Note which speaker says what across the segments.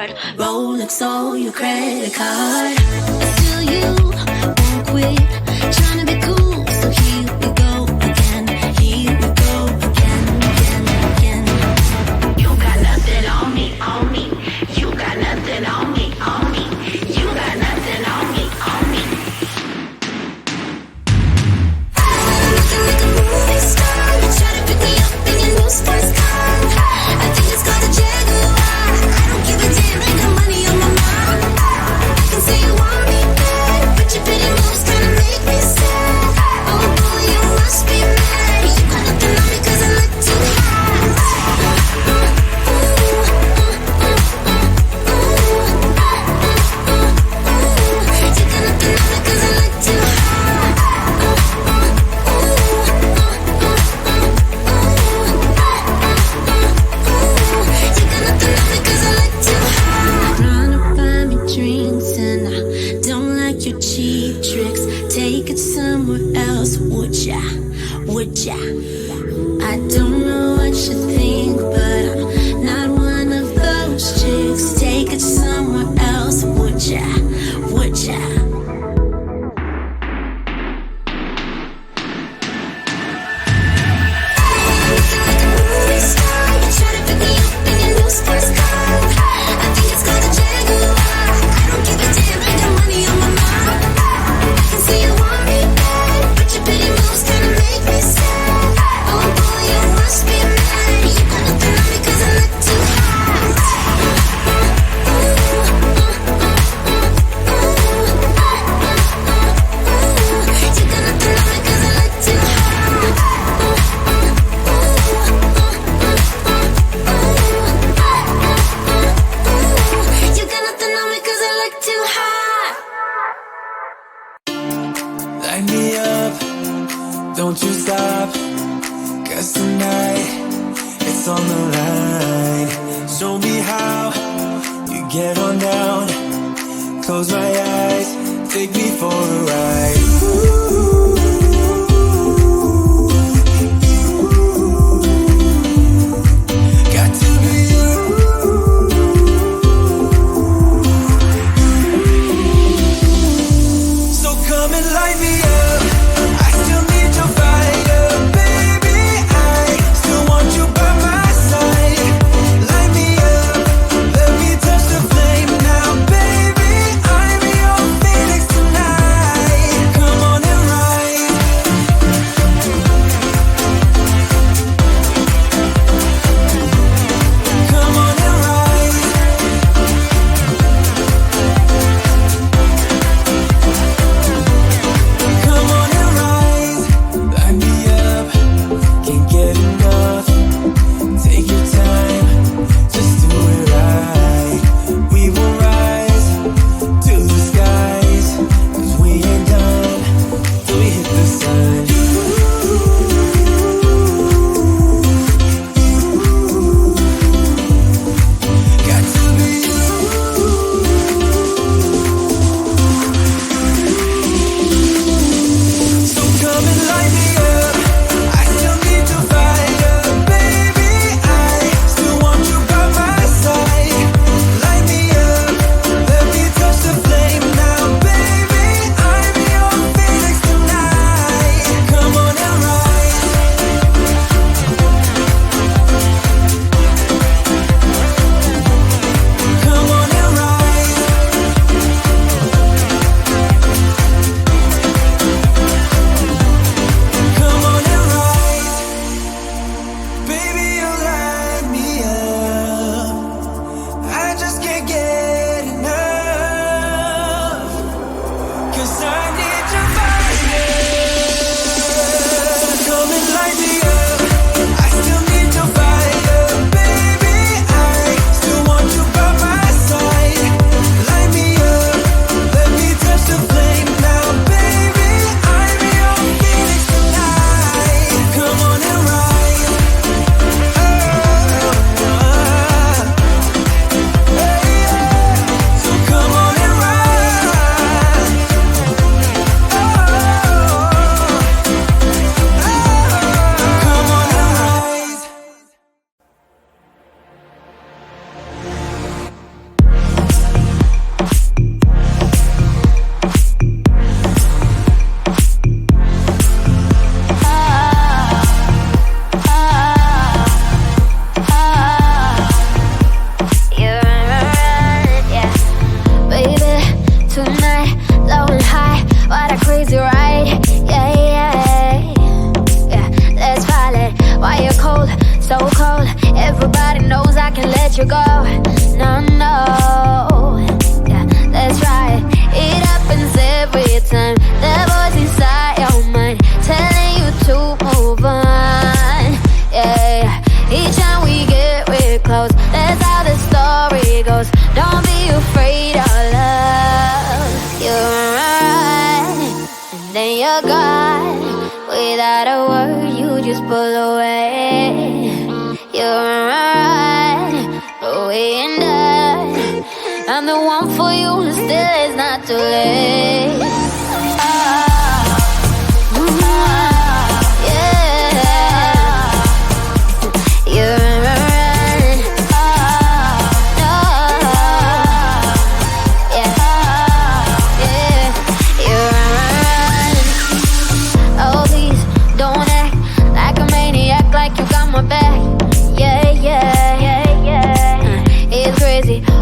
Speaker 1: hard. Rolex or your credit card. Still you won't quit, trying to be cool, so here we go again. Here we go again. You got nothing on me, on me. You got nothing on me, on me. You got nothing on me, on me. Looking like a movie star, you try to pick me up in your new sports car. I think it's called a Jaguar. I don't give a damn, I got money on my mind. I can say you want me back, but your pretty moves kinda make me sad. Oh boy, you must be mad. You got nothing on me 'cause I look too hot. You got nothing on me 'cause I look too hot. You got nothing on me 'cause I look too hot. Trying to buy me drinks and I don't like your cheap tricks. Take it somewhere else, would ya? Would ya? I don't know what you think, but I'm not one of those chicks. Take it somewhere else, would ya? Would ya? Looking like a movie star, you try to pick me up in your new sports car. I think it's called a Jaguar. I don't give a damn, I got money on my mind. I can see you want me back, but your pretty moves kinda make me sad. Oh boy, you must be mad. You got nothing on me 'cause I look too hot. You got nothing on me 'cause I look too hot. You got nothing on me 'cause I look too hot.
Speaker 2: Light me up, don't you stop, 'cause tonight it's on the line. Show me how you get on down. Close my eyes, take me for a ride. Got to be you. So come and light me up. I still need your fire, baby. I still want you by my side. Light me up, let me touch the flame now, baby. I'm your phoenix tonight.
Speaker 1: you're gone. Without a word, you just pull away. You're right, away and done. I'm the one for you, still it's not too late.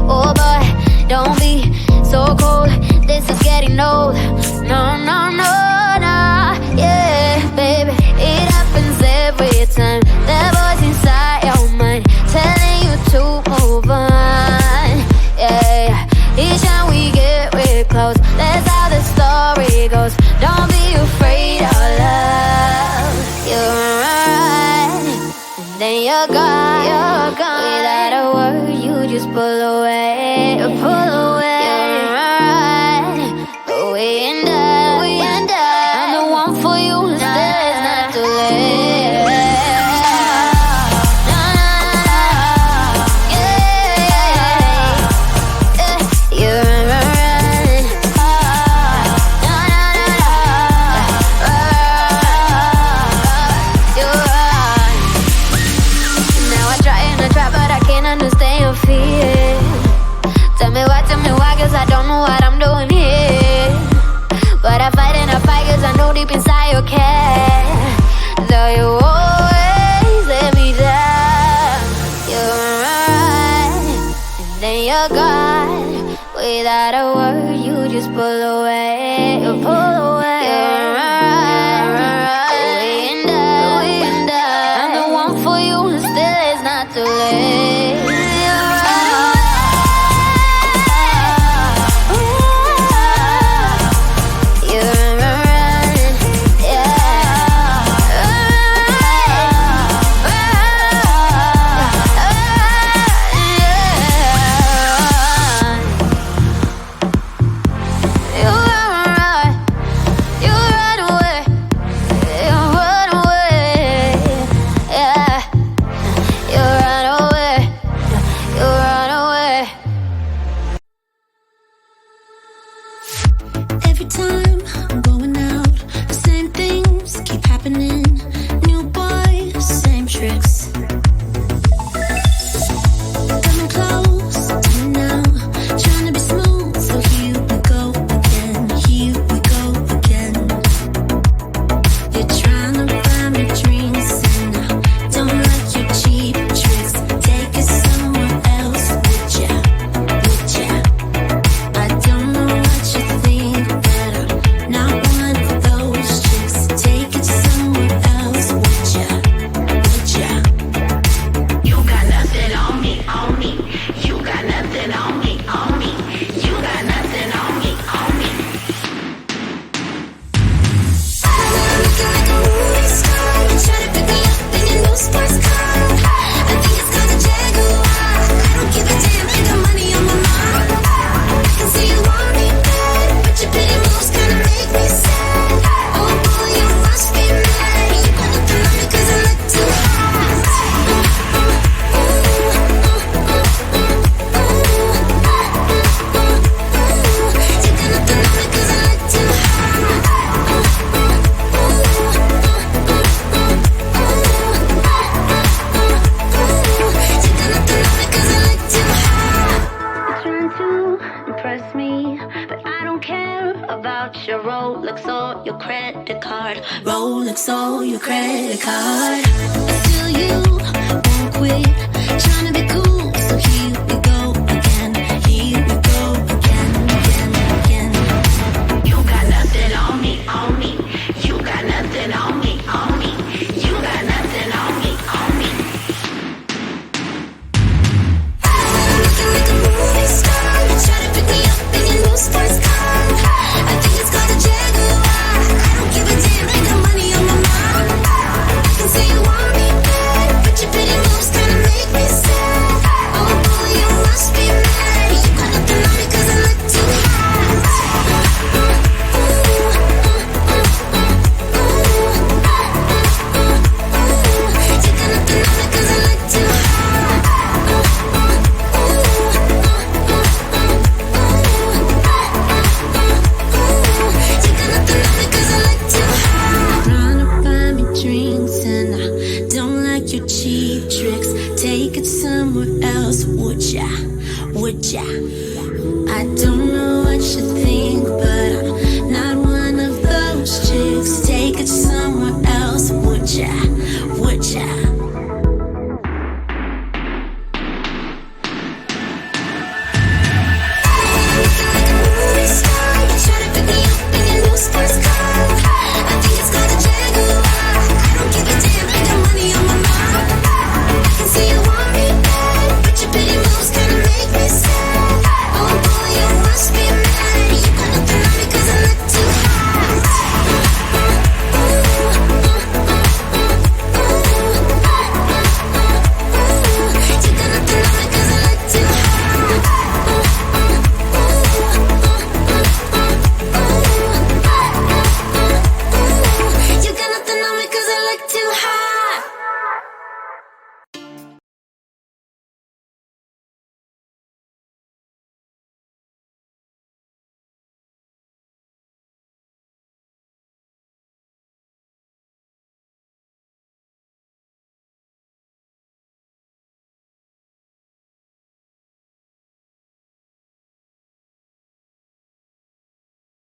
Speaker 1: Oh boy, don't be so cold. This is getting old. No, no, no, no. Yeah, baby, it happens every time. The voice inside your mind telling you to move on. Yeah, each time we get real close, that's how the story goes. Don't be afraid of love. You're right, and then you're gone. You're gone. Without a word, you just pull away, pull away. You're right, away and done, away and done. I'm the one for you, still it's not too late. No, no, no, yeah, yeah. You're right, no, no, no, you're right. Now I try and I try, but I can't understand your fear. Tell me why, cause I don't know what I'm doing here. But I fight and I fight cause I know deep inside you care. Though you always let me down. You're right, and then you're gone. Without a word, you just pull away, you pull away. You're right, away and done, away and done. I'm the one for you, still it's not too late.
Speaker 2: Every time I'm going out, the same things keep happening. New boy, same tricks. Coming close to me now, trying to be smooth. So here we go again, here we go again. You're trying to buy me drinks, and I don't like your cheap tricks. Take it somewhere else, would ya? Would ya? I don't know what you think, but I'm not one of those chicks. Take it somewhere else, would ya? Would ya?
Speaker 3: You got nothing on me, on me. You got nothing on me, on me. You got nothing on me, on me.
Speaker 2: Looking like a movie star, you try to pick me up in your new sports car. I think it's called a Jaguar. I don't give a damn, ain't got money on my mind. I can see you want me bad, but your petty moves kinda make me sad. Oh boy, you must be mad. You got nothing on me 'cause I look too hot. You got nothing on me 'cause I look too hot.
Speaker 1: Trying to impress me, but I don't care about your Rolex or your credit card.
Speaker 2: Rolex or your credit card. Still you won't quit, trying to be cool.